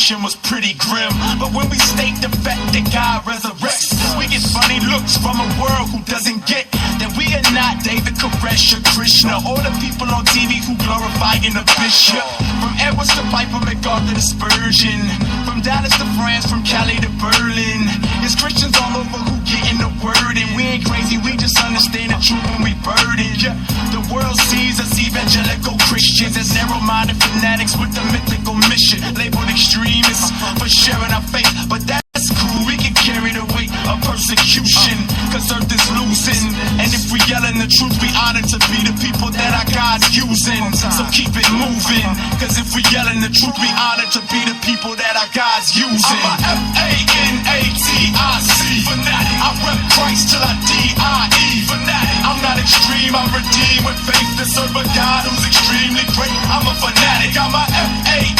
situation was pretty grim. But when we state the fact that God resurrects, we get funny looks from a world who doesn't get that we are not David Koresh or Krishna, or the people on TV who glorifying a bishop. From Edwards to Piper, MacArthur to Spurgeon, from Dallas to France, from Cali to Berlin, there's Christians all over who getting the word. And we ain't crazy, we just understand the truth when we burdened. Yeah. The world sees us evangelical Christians as narrow-minded fanatics with a mythical mission, labeled extremists for sharing our faith. But that's cool, we can carry the weight of persecution, cause earth is losing. And if we yelling the truth, we honored to be the people that our God's using. So keep it moving, cause if we yelling the truth, we honored to be the people that our God's using. I'm a F-A-N-A-T-I-C fanatic. I rep Christ till I D-I-E fanatic. I'm not extreme, I'm redeemed with faith to serve a God who's extremely great. I'm a fanatic. I'm a F-A-N-A-T-I-C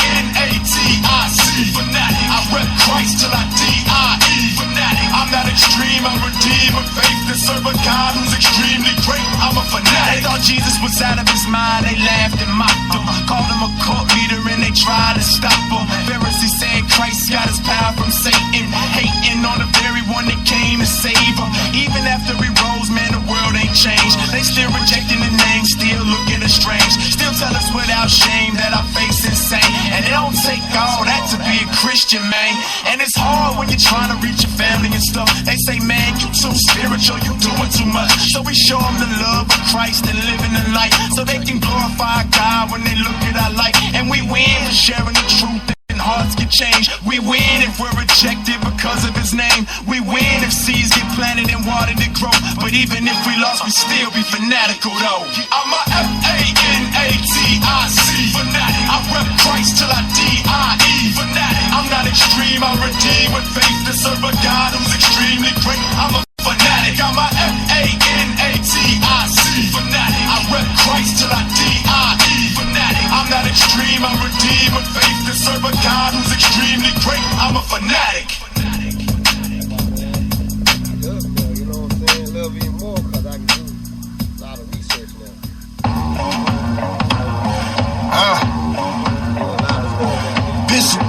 fanatic. I rep Christ till I D-I-E fanatic. I'm not extreme, I'm redeemed with faith to serve a God who's extremely great. I'm a fanatic. They thought Jesus was out of his mind, they laughed and mocked him, called him a cult leader and they tried to stop him. Pharisees said Christ got his power from Satan, hating on the very one that came to save him. Even after he rose, man, the world ain't changed. They still rejecting the name, still looking us strange, still tell us without shame that our faith's insane. And it don't take all that to be a Christian, man. And it's hard when you're trying to reach your family and stuff. They say, man, you too spiritual, you doing too much. So we show them the love of Christ and living the light, so they can glorify God when they look at our light. And we win for sharing the truth, and hearts get changed. We win if we're rejected because of his name. We win if seeds get planted and watered to grow. But even if we lost, we still be fanatical though. I'm a F-A-N-A-T-I-C fanatic. I rep Christ till I D-I-E fanatic. I'm not extreme, I'm redeemed with faith to serve a God who's extremely great. I'm a fanatic. I'm a F-A-N-A-T-I-C fanatic. I rep Christ till I D-I-E fanatic. I'm not extreme, I'm redeemed with faith to serve a God who's extremely great. I'm a fanatic. You know what I'm saying? Love even more because I can do a lot of research now. Pistol.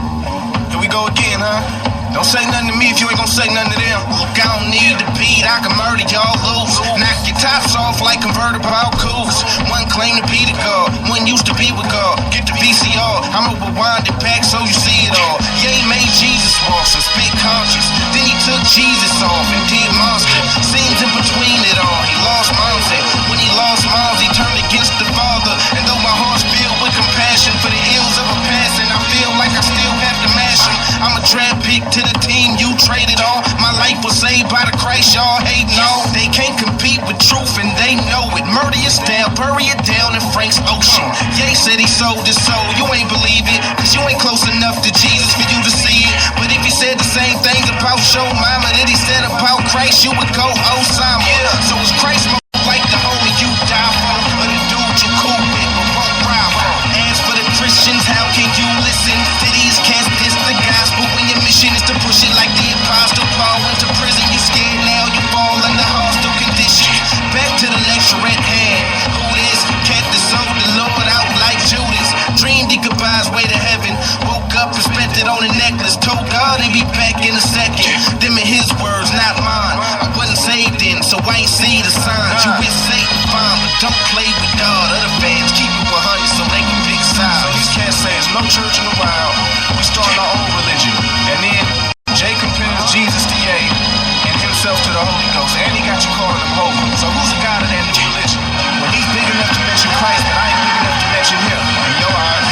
Here we go again, huh? Don't say nothing to me if you ain't gonna say nothing to them. Look, I don't need the beat, I can murder y'all loose. Knock your tops off like convertible coups. One claim to be the God, one used to be with God. Get the VCR, I'ma rewind it back so you see it all. Yeah, he made Jesus walk and spit conscious. Then he took Jesus off and did monster. Scenes in between it all, he lost moms. And when he lost moms, he turned against the Father. And though my heart's filled with compassion for the ills of a past, and I feel like I still have to mash him. I'm a draft pick to the team you traded on. My life was saved by the Christ y'all hating on. They can't compete with truth and they know it. Murder your style, bury it down in Frank's ocean. Ye said he sold his soul, you ain't believe it, cause you ain't close enough to Jesus for you to see it. But if he said the same things about your mama that he said about Christ, you would go Osama. So is Christ more like the homie you die for, or the dude you cool with but won't ride for? As for the Christians, how can you listen to these cats diss the gospel when your mission is to push it like the apostle Paul went to prison? You scared now, you fall under hostile conditions. Back to the lecture at hand. Who this cat that sold the Lord out like Judas? Dreamed he could buy his way to heaven. Woke up and spent it on a necklace. Told God he'd be back in a second. Them in his words, not mine. I wasn't saved then, so I ain't see the signs. You with Satan, fine, but don't play with God. Other fans keep it 100 so they can pick sides. So these cats say there's no church in the wild. We start our own religion. And then Jay compares Jesus to Ye and himself to the Holy Ghost. And he got you calling him holy. So who's the God of that new religion? When he's big enough to mention Christ, but I ain't big enough to mention him. In your eyes.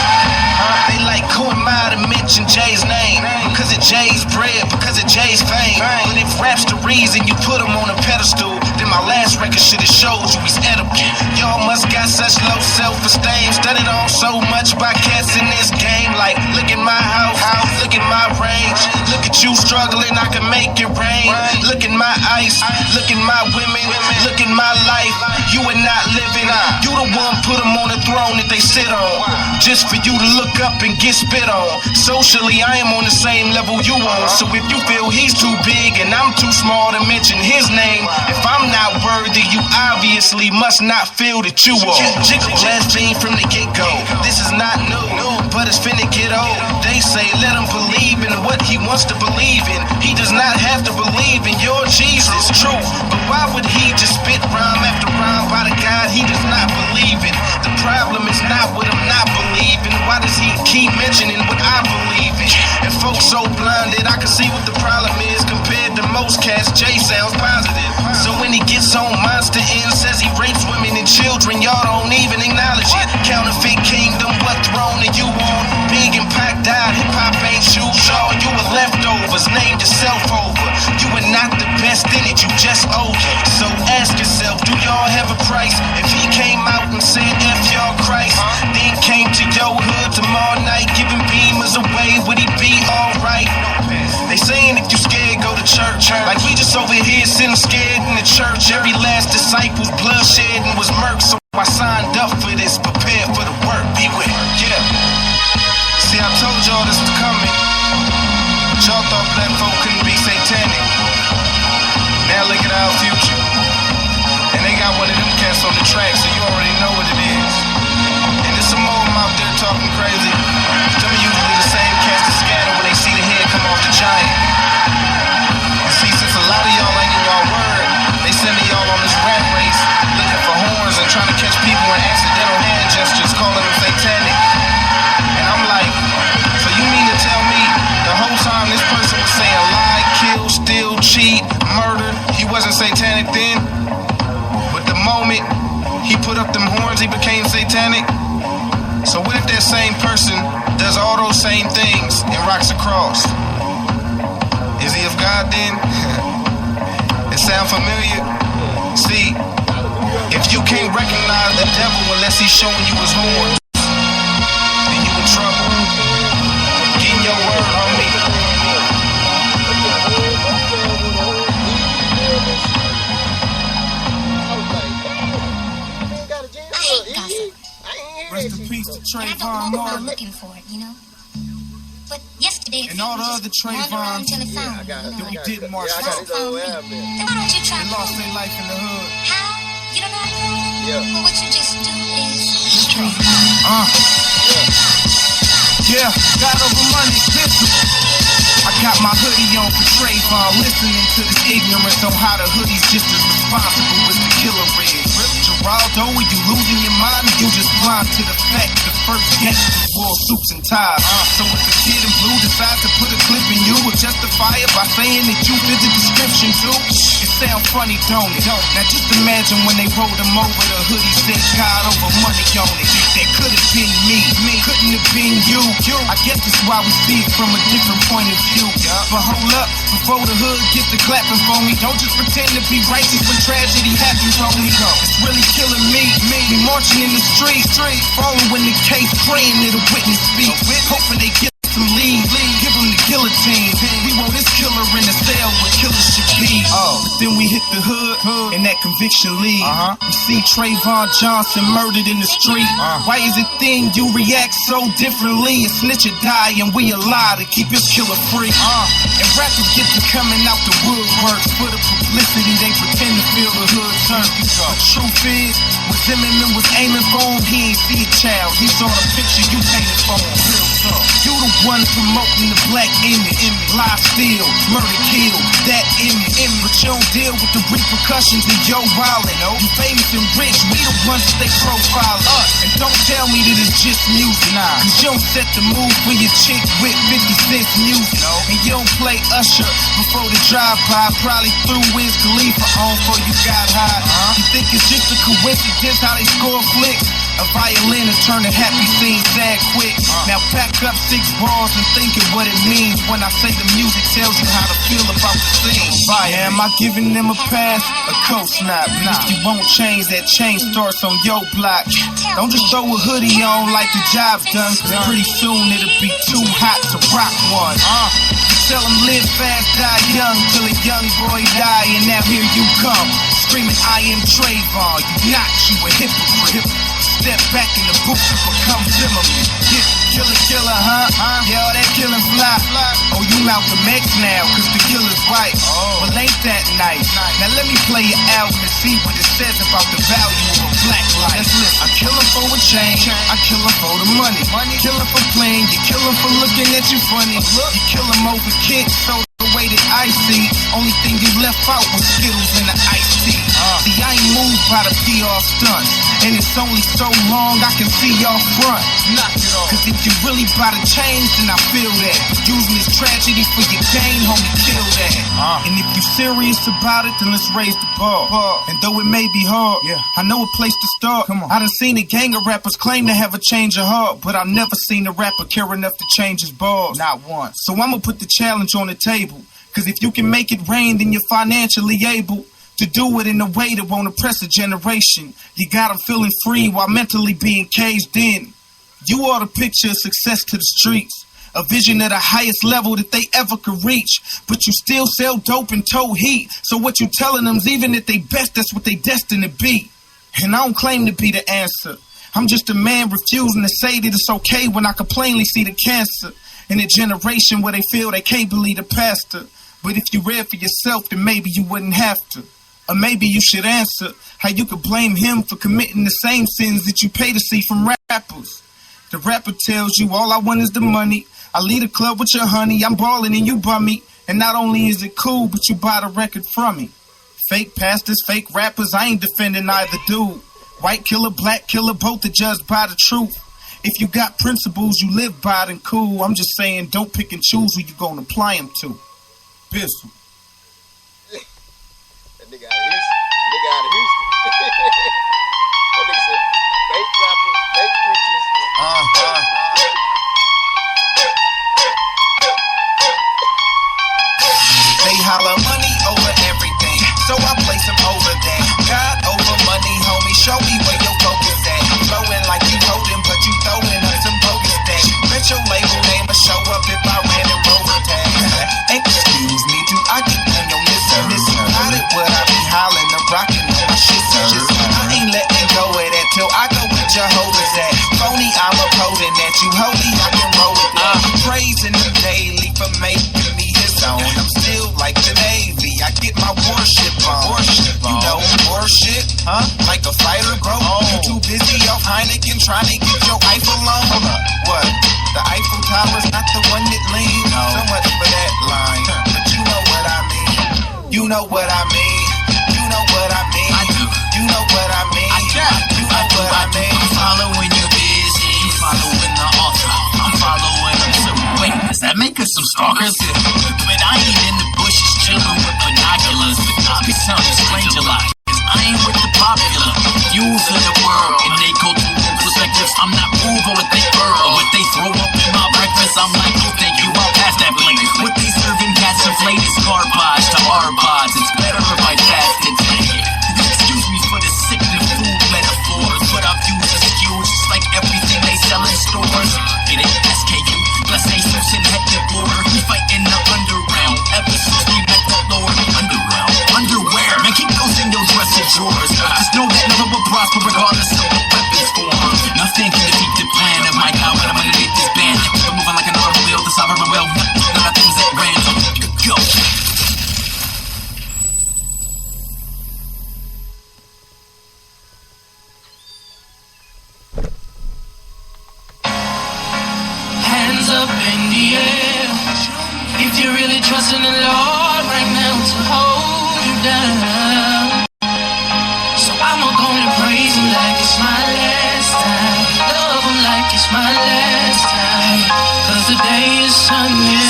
They like, who am I to mention Jay's name? Because of Jay's bread, because of Jay's fame. But if rap's the reason you put him on a pedestal, then my last record should have showed you he's edible. Y'all must got such low self-esteem, studied on so much by cats in this game. Like, look at my house, look at my range. Look at you struggling, I can make it rain. Look at my ice, look at my women, look at my life. You are not living, you the one put them on the throne that they sit on, just for you to look up and get spit on. Socially, I am on the same level you on. So if you feel he's too big and I'm too small to mention his name, if I'm not worthy, you obviously must not feel that you are. Jiggle blaspheme from the get-go. This is not new, but it's finna get old. They say let them believe he wants to believe in. He does not have to believe in your Jesus, true. But why would he just spit rhyme after rhyme by the God he does not believe in? The problem is not what I'm not believing. Why does he keep mentioning what I believe in? And folks so blinded, I can see what the problem is. Compared to most cats, Jay sounds positive. So when he gets on Monster N, says he rapes women and children, y'all don't even acknowledge it. Counterfeit kingdom, what throne are you on? Big and packed out, hip-hop ain't you, y'all. You were leftovers, named yourself over. You were not the best in it, you just older. So ask yourself, do y'all have a price? If he came out and said F y'all Christ, then came to your hood tomorrow night giving beamers away, would he be alright? They saying if you scared, go to church. Like we just over here sitting scared in the church. Every last disciple's bloodshed and was murked. So I signed up for this, prepared for the work. Beware, yeah. See, I told y'all this was coming, but y'all thought black folk couldn't be satanic. Now look at our future, and they got one of them cats on the track, so you already know what it is. And there's some more of them out there talking crazy. Some of you will be the same cats that scatter when they see the head come off the giant. And see, since a lot of y'all ain't in y'all word, they sending y'all on this rat race, looking for horns and trying to catch people in accidental hand gestures, calling them satanic. And I'm like, so you mean to tell me the whole time this person was saying lie, kill, steal, cheat, murder, he wasn't satanic then? But the moment he put up them horns, he became satanic? So what if that same person does all those same things and rocks a cross? Is he of God then? It sound familiar? See, if you can't recognize the devil unless he's showing you his horns, then you in trouble. Get in your word, homie. Rest in peace to Trayvon Martin. I'm looking for it, you know. But yesterday, and all the other Trayvons until it found me, that we didn't march Then out. why don't you try? They lost their life in the hood. How? You don't know how to do it? Yeah. Well, what you just do is straight. Yeah, God over money, listen. I got my hoodie on for Trayvon, listening to this ignorance on how the hoodie's just as responsible as the killer is. Geraldo, are you losing your mind, or you just blind to the fact the first gangsters wore suits and ties? So if the kid in blue decides to put a clip in you, will justify it by saying that you fit the description too? It sound funny, don't it? Now just imagine when they rolled him over, the hoodie said God over money on it. That could have been me, couldn't have been you. I guess that's why we see it from a different point of view. But hold up, before the hood gets to clapping for me, don't just pretend to be righteous when tragedy happens on me. It's really killing me marching in the streets, following the case, praying that a witness speaks, hoping they get some lead, give them the guillotine. We want this killer in the cell where killers should be. But then we hit the hood and that conviction lead. We see Trayvon Johnson murdered in the street. Why is it then you react so differently? A snitch or die and we lie to keep his killer free. And rappers get to coming out the woodworks for the publicity, they pretend to feel the hood turn. The truth is, when Zimmerman was aiming for him, he ain't see a child, he saw the picture you painted for him. You the one promoting the black image, lie, steal, murder, kill, that image. But you don't deal with the repercussions of your wildin'. You famous and rich, we the ones that they profile us. And don't tell me that it's just music, cause you don't set the mood for your chick with 50 cents music. And you don't play Usher before the drive-by, probably threw Wiz Khalifa on before you got high. You think it's just a coincidence how they score flicks? A violin and turn a happy scene sad quick. Now pack up 6 bars and think of what it means when I say the music tells you how to feel about the scene. Am I giving them a pass? A co-snap. If you won't change, that change starts on your block. Don't just throw a hoodie on like the job's done, cause pretty soon it'll be too hot to rock one. Tell them live fast, die young, till a young boy die, and now here you come, screaming I am Trayvon, you not, you a hypocrite. Step back in the booth and become Zimmerman. Killer, huh? Yeah, all that killing fly. Oh, you Malcolm X now, cause the killer's white. Well, ain't that nice? Now let me play your album and see what it says about the value of a black life. Let's listen. I kill him for a chain, I kill him for the money. Kill him for playing, you kill him for looking at you funny. You kill him over kicks, so the way that I see, only thing you left out was Skittles and the iced tea. See, I ain't moved by the PR stunts, and it's only so long I can see y'all front. Knock it off. Cause if you really bout to change, then I feel that. Using this tragedy for your gain, homie, kill that. And if you serious about it, then let's raise the bar. And though it may be hard, I know a place to start. Come on. I done seen a gang of rappers claim to have a change of heart, but I've never seen a rapper care enough to change his bars. Not once. So I'ma put the challenge on the table. Cause if you can make it rain, then you're financially able to do it in a way that won't oppress a generation. You got them feeling free while mentally being caged in. You are the picture of success to the streets. A vision at the highest level that they ever could reach. But you still sell dope and tow heat. So what you telling them's even at they best, that's what they destined to be. And I don't claim to be the answer. I'm just a man refusing to say that it's okay when I can plainly see the cancer. In a generation where they feel they can't believe the pastor. But if you read for yourself, then maybe you wouldn't have to. Or maybe you should answer how you could blame him for committing the same sins that you pay to see from rappers. The rapper tells you all I want is the money. I lead a club with your honey. I'm balling and you bum me. And not only is it cool, but you buy the record from me. Fake pastors, fake rappers, I ain't defending either dude. White killer, black killer, both are judged by the truth. If you got principles you live by, then cool. I'm just saying don't pick and choose who you gonna apply them to. Pistol. That nigga out of Houston. That nigga said, fake rappers, fake preachers. They holler money over everything, so I place them over that. God over money, homie, show me where your focus at. Flowing like you holding, but you throwing up some bogus that. Bet your label name will show up if I ran a rover tag. Excuse me, do I get on your miss? How did what I be hollering, I'm rocking on my shit, sir. I ain't letting go of that till I go with your holders at. Phony, I'm opposing that you holy, I can roll with that. Praising him daily for making me his own. I'm still like the Navy, I get my warship on. You know, warship, like a fighter, bro. You too busy off Heineken trying to get your Eiffel on. What? The Eiffel Tower's not the one that leans. So much for that line, but you know what I mean. You know what I mean. You know what I mean. I do. You know what I mean. You know what I mean. I'm following your busy. You following the author. I'm following them too. Wait, does that make us some stalkers? But I ain't in the bushes chilling with binoculars. But I be sounding strange a lot. Cause I ain't with the popular. Views of the world and they go through perspectives. I'm not moved on what they burrow. What they throw up in my breakfast, I'm like, oh, thank you, I'll pass that plate. What they serving cats inflated garbage to our pods. It's better if I fast and take it. Excuse me for the sickening food metaphors, but I've used a skew just like everything they sell in stores. Get it? SKU. Bless Jesus and head to border. We fight in the underground. Ever since we met the Lord. Underground. Underwear. Man, keep those in your dresser drawers. Just know that never will prosper regardless of the weapons form. Nothing can defeat the plan of my God when I'm underneath this band. I'm moving like an automobile. The sovereign will. Nothing's at random. Go. Hands up in the air. If you're really trusting the Lord right now to hold you down. So I'm gonna praise him like it's my last time. Love him like it's my last time. Cause the day is sunny,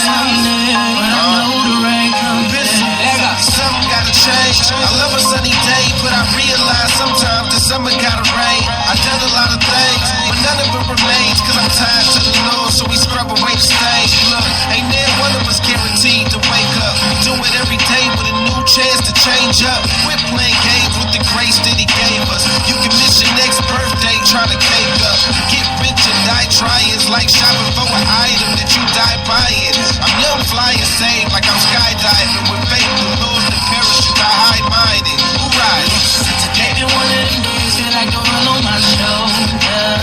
but I know the rain comes back. Something gotta change. I love a sunny day, but I realize sometimes the summer gotta rain. I've done a lot of things, but none of it remains. Cause I'm tied to the Lord, so we scrub away the stains. Look, ain't there one of us guaranteed to wake up. Do it every day with a new chance to change up. Quit playing games with the grace that he gave us. You can miss your next birthday trying to cake up. Get rich and die trying is like shopping for an item that you die buying. I'm young, fly and saved like I'm skydiving. With faith, the Lord, the parachute, I hide mine in. Who rides? Today been one of them days that I go run on my shoulder.